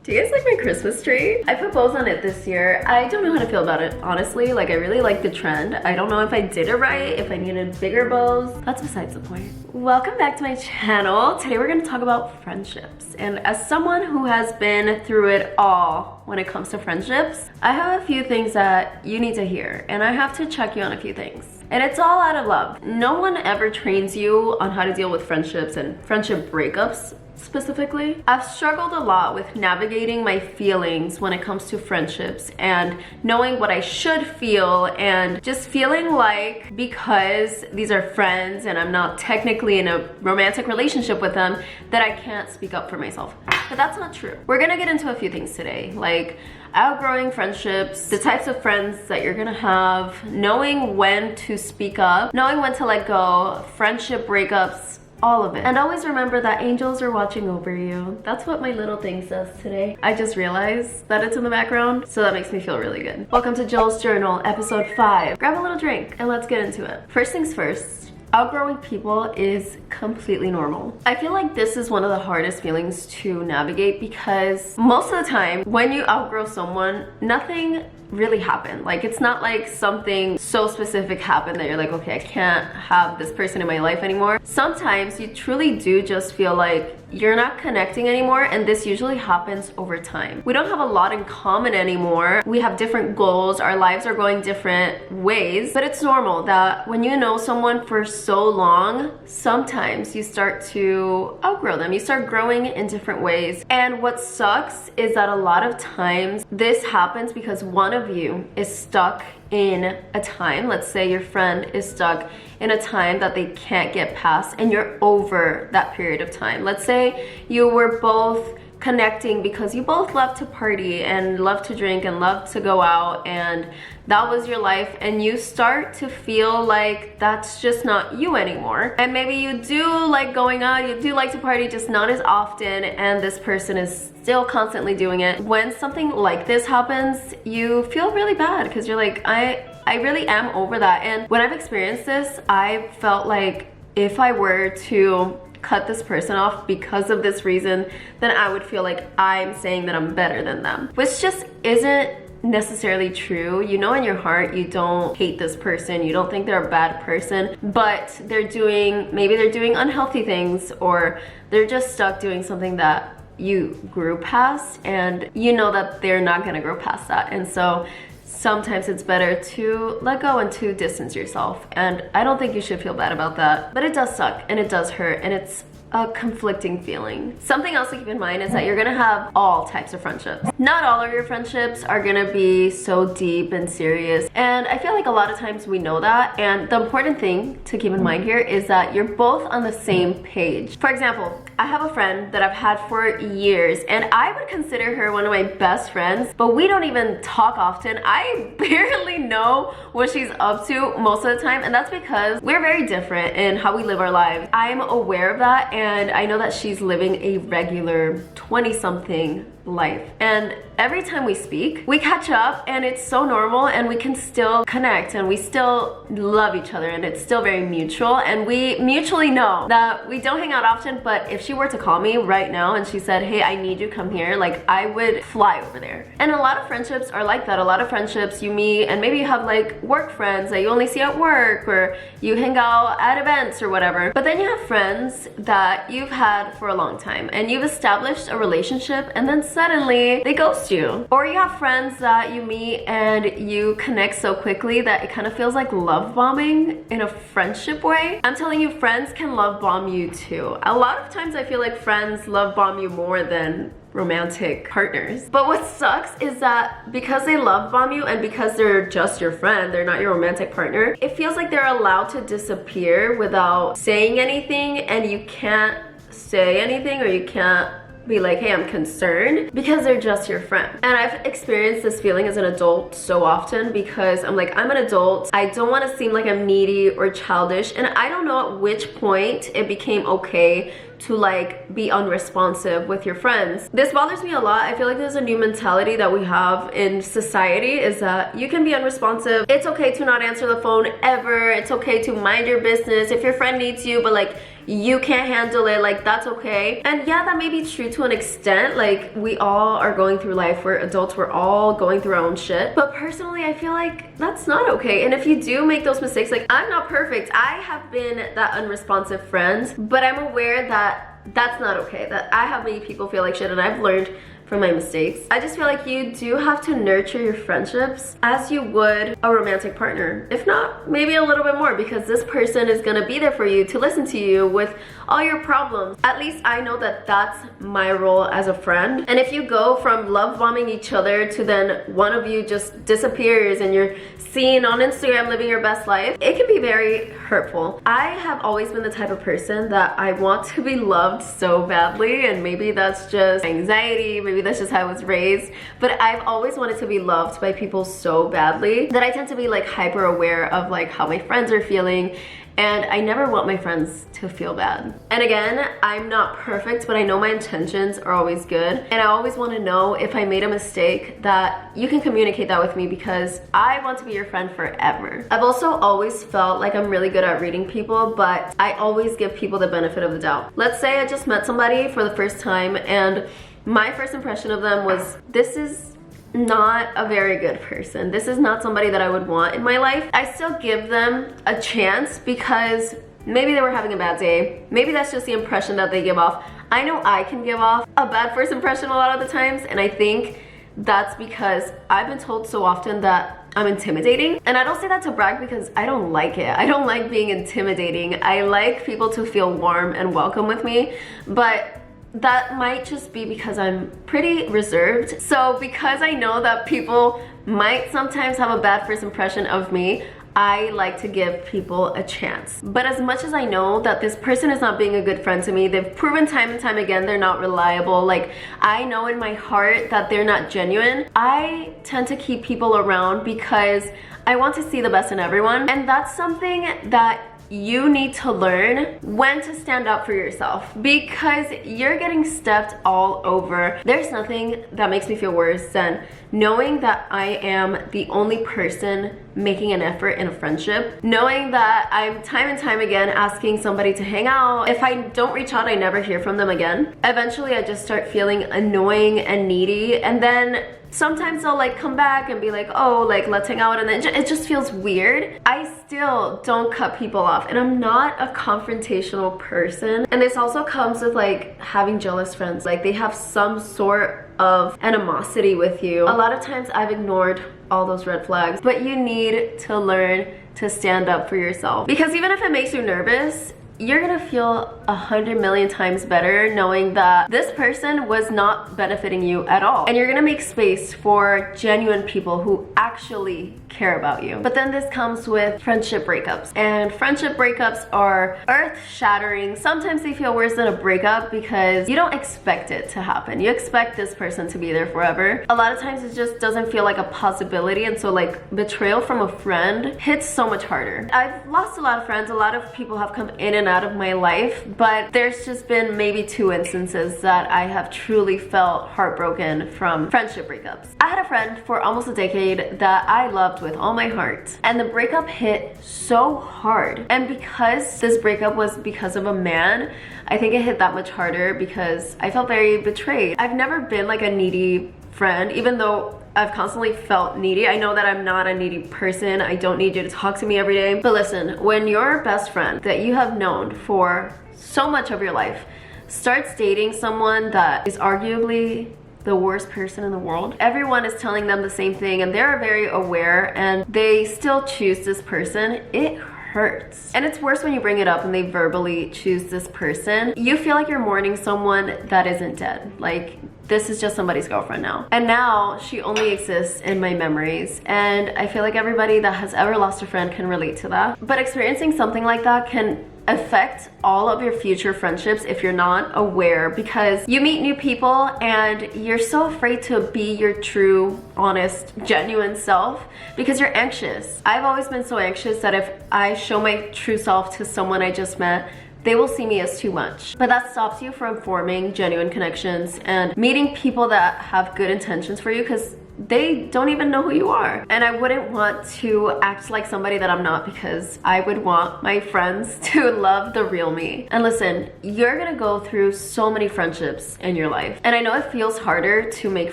Do you guys like my Christmas tree? I put bows on it this year. I don't know how to feel about it, honestly. Like, I really like the trend. I don't know if I did it right, if I needed bigger bows. That's besides the point. Welcome back to my channel. Today we're gonna talk about friendships. And as someone who has been through it all when it comes to friendships, I have a few things that you need to hear, and I have to check you on a few things. And it's all out of love. No one ever trains you on how to deal with friendships and friendship breakups. Specifically, I've struggled a lot with navigating my feelings when it comes to friendships and knowing what I should feel and just feeling like because these are friends and I'm not technically in a romantic relationship with them that I can't speak up for myself. But that's not true. We're gonna get into a few things today, like outgrowing friendships, the types of friends that you're gonna have, knowing when to speak up, knowing when to let go, friendship breakups, all of it. And always remember that angels are watching over you. That's what my little thing says today. I just realized that it's in the background, so that makes me feel really good. Welcome to Jill's Journal, episode 5. Grab a little drink and let's get into it. First things first, outgrowing people is completely normal. I feel like this is one of the hardest feelings to navigate because most of the time when you outgrow someone, nothing really happened. Like, it's not like something so specific happened that you're like, okay, I can't have this person in my life anymore. Sometimes you truly do just feel like you're not connecting anymore, and this usually happens over time. We don't have a lot in common anymore. We have different goals, our lives are going different ways, but it's normal that when you know someone for so long, sometimes you start to outgrow them. You start growing in different ways. And what sucks is that a lot of times this happens because one of you is stuck in a time. Let's say your friend is stuck in a time that they can't get past and you're over that period of time. Let's say you were both connecting because you both love to party and love to drink and love to go out, and that was your life, and you start to feel like that's just not you anymore. And maybe you do like going out, you do like to party, just not as often, and this person is still constantly doing it. When something like this happens, you feel really bad because you're like, I really am over that. And when I've experienced this, I felt like if I were to cut this person off because of this reason, then I would feel like I'm saying that I'm better than them, which just isn't necessarily true. You know in your heart you don't hate this person, you don't think they're a bad person, but maybe they're doing unhealthy things, or they're just stuck doing something that you grew past, and you know that they're not gonna grow past that. And so sometimes it's better to let go and to distance yourself. And I don't think you should feel bad about that, but it does suck and it does hurt, and it's a conflicting feeling. Something else to keep in mind is that you're gonna have all types of friendships. Not all of your friendships are gonna be so deep and serious, and I feel like a lot of times we know that, and the important thing to keep in mind here is that you're both on the same page. For example, I have a friend that I've had for years, and I would consider her one of my best friends, but we don't even talk often. I barely know what she's up to most of the time, and that's because we're very different in how we live our lives. I'm aware of that, and I know that she's living a regular 20-something life, and every time we speak we catch up, and it's so normal, and we can still connect, and we still love each other, and it's still very mutual, and we mutually know that we don't hang out often. But if she were to call me right now and she said, hey, I need you, come here, like, I would fly over there. And a lot of friendships are like that. A lot of friendships you meet, and maybe you have like work friends that you only see at work, or you hang out at events or whatever, but then you have friends that you've had for a long time, and you've established a relationship, and then suddenly they ghost you. Or you have friends that you meet and you connect so quickly that it kind of feels like love bombing in a friendship way. I'm telling you, friends can love bomb you too. A lot of times I feel like friends love bomb you more than romantic partners. But what sucks is that because they love bomb you, and because they're just your friend, they're not your romantic partner, it feels like they're allowed to disappear without saying anything, and you can't say anything, or you can't be like, hey, I'm concerned, because they're just your friend. And I've experienced this feeling as an adult so often, because I'm like, I'm an adult, I don't want to seem like I'm needy or childish, and I don't know at which point it became okay to like be unresponsive with your friends. This bothers me a lot. I feel like there's a new mentality that we have in society, is that you can be unresponsive. It's okay to not answer the phone ever. It's okay to mind your business if your friend needs you, but like you can't handle it, like that's okay. And yeah, that may be true to an extent. Like we all are going through life, we're adults, we're all going through our own shit. But personally, I feel like that's not okay. And if you do make those mistakes, like I'm not perfect. I have been that unresponsive friend, but I'm aware that that's not okay, that I have made people feel like shit, and I've learned from my mistakes. I just feel like you do have to nurture your friendships as you would a romantic partner. If not, maybe a little bit more, because this person is gonna be there for you to listen to you with all your problems. At least I know that that's my role as a friend. And if you go from love bombing each other to then one of you just disappears and you're seen on Instagram living your best life, it can be very hurtful. I have always been the type of person that I want to be loved so badly, and maybe that's just anxiety, maybe that's just how I was raised, but I've always wanted to be loved by people so badly that I tend to be like hyper aware of like how my friends are feeling, and I never want my friends to feel bad. And again, I'm not perfect, but I know my intentions are always good, and I always want to know if I made a mistake that you can communicate that with me, because I want to be your friend forever. I've also always felt like I'm really good at reading people, but I always give people the benefit of the doubt. Let's say I just met somebody for the first time and my first impression of them was, this is not a very good person. This is not somebody that I would want in my life. I still give them a chance because maybe they were having a bad day. Maybe that's just the impression that they give off. I know I can give off a bad first impression a lot of the times, and I think that's because I've been told so often that I'm intimidating. And I don't say that to brag, because I don't like it. I don't like being intimidating. I like people to feel warm and welcome with me, but that might just be because I'm pretty reserved. So because I know that people might sometimes have a bad first impression of me, I like to give people a chance. But as much as I know that this person is not being a good friend to me, they've proven time and time again they're not reliable, like I know in my heart that they're not genuine, I tend to keep people around because I want to see the best in everyone. And that's something that you need to learn, when to stand up for yourself, because you're getting stepped all over. There's nothing that makes me feel worse than knowing that I am the only person making an effort in a friendship, knowing that I'm time and time again asking somebody to hang out. If I don't reach out, I never hear from them again. Eventually I just start feeling annoying and needy, and then sometimes they'll like come back and be like, oh, like let's hang out, and then it just feels weird. I still don't cut people off, and I'm not a confrontational person. And this also comes with like having jealous friends. Like they have some sort of animosity with you. A lot of times I've ignored all those red flags, but you need to learn to stand up for yourself, because even if it makes you nervous, you're gonna feel 100 million times better knowing that this person was not benefiting you at all. And you're gonna make space for genuine people who actually care about you. But then this comes with friendship breakups. And friendship breakups are earth-shattering. Sometimes they feel worse than a breakup because you don't expect it to happen. You expect this person to be there forever. A lot of times it just doesn't feel like a possibility, and so like betrayal from a friend hits so much harder. I've lost a lot of friends. A lot of people have come in and out of my life, but there's just been maybe 2 instances that I have truly felt heartbroken from friendship breakups. I had a friend for almost a decade that I loved with all my heart, and the breakup hit so hard. And because this breakup was because of a man, I think it hit that much harder because I felt very betrayed. I've never been like a needy friend, even though I've constantly felt needy. I know that I'm not a needy person. I don't need you to talk to me every day. But listen, when your best friend that you have known for so much of your life starts dating someone that is arguably the worst person in the world, everyone is telling them the same thing, and they're very aware, and they still choose this person, it hurts. And it's worse when you bring it up and they verbally choose this person. You feel like you're mourning someone that isn't dead. Like, this is just somebody's girlfriend now. And now she only exists in my memories. And I feel like everybody that has ever lost a friend can relate to that. But experiencing something like that can affect all of your future friendships if you're not aware, because you meet new people and you're so afraid to be your true, honest, genuine self because you're anxious. I've always been so anxious that if I show my true self to someone I just met, they will see me as too much. But that stops you from forming genuine connections and meeting people that have good intentions for you, because they don't even know who you are. And I wouldn't want to act like somebody that I'm not, because I would want my friends to love the real me. And listen, you're gonna go through so many friendships in your life. And I know it feels harder to make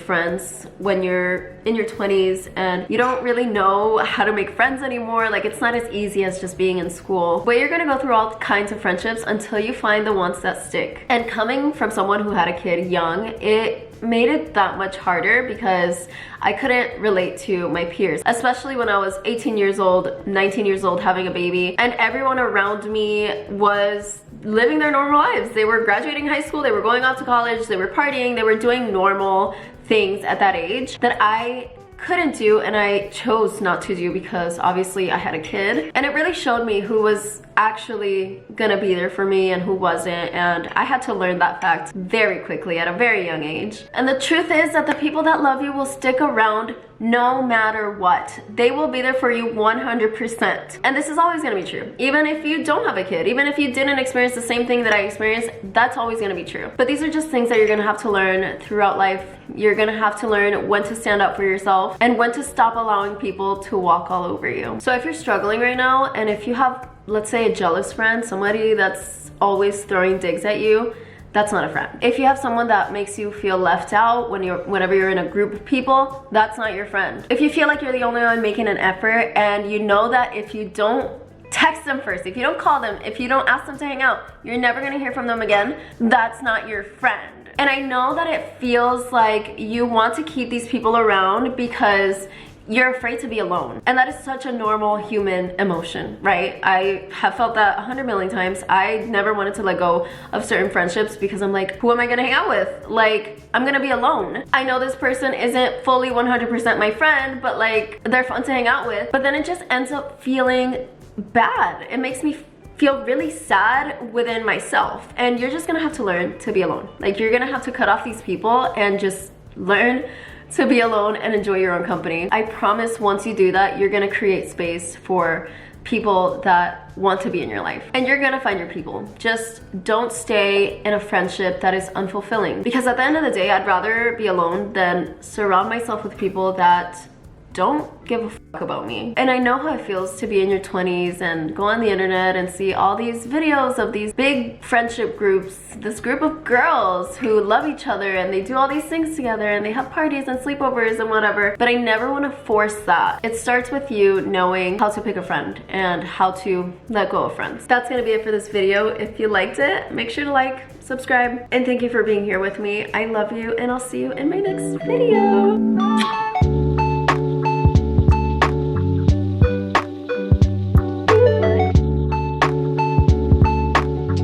friends when you're in your 20s and you don't really know how to make friends anymore. Like, it's not as easy as just being in school. But you're gonna go through all kinds of friendships until you find the ones that stick. And coming from someone who had a kid young, it made it that much harder because I couldn't relate to my peers, especially when I was 18 years old, 19 years old, having a baby, and everyone around me was living their normal lives. They were graduating high school, they were going off to college, they were partying, they were doing normal things at that age that I couldn't do, and I chose not to do because obviously I had a kid. And it really showed me who was actually gonna be there for me and who wasn't, and I had to learn that fact very quickly at a very young age. And the truth is that the people that love you will stick around no matter what. They will be there for you 100%. And this is always gonna be true. Even if you don't have a kid, even if you didn't experience the same thing that I experienced, that's always gonna be true. But these are just things that you're gonna have to learn throughout life. You're gonna have to learn when to stand up for yourself and when to stop allowing people to walk all over you. So if you're struggling right now, and if you have, let's say, a jealous friend, somebody that's always throwing digs at you, that's not a friend. If you have someone that makes you feel left out whenever you're in a group of people, that's not your friend. If you feel like you're the only one making an effort, and you know that if you don't text them first, if you don't call them, if you don't ask them to hang out, you're never gonna hear from them again, that's not your friend. And I know that it feels like you want to keep these people around because you're afraid to be alone. And that is such a normal human emotion, right? I have felt that 100 million times. I never wanted to let go of certain friendships because I'm like, who am I gonna hang out with? Like, I'm gonna be alone. I know this person isn't fully 100% my friend, but like, they're fun to hang out with. But then it just ends up feeling bad. It makes me feel really sad within myself. And you're just gonna have to learn to be alone. Like, you're gonna have to cut off these people and just learn to be alone and enjoy your own company. I promise once you do that, you're gonna create space for people that want to be in your life. And you're gonna find your people. Just don't stay in a friendship that is unfulfilling. Because at the end of the day, I'd rather be alone than surround myself with people that don't give a fuck about me. And I know how it feels to be in your 20s and go on the internet and see all these videos of these big friendship groups, this group of girls who love each other and they do all these things together and they have parties and sleepovers and whatever. But I never want to force that. It starts with you knowing how to pick a friend and how to let go of friends. That's gonna be it for this video. If you liked it, make sure to like, subscribe, and thank you for being here with me. I love you, and I'll see you in my next video.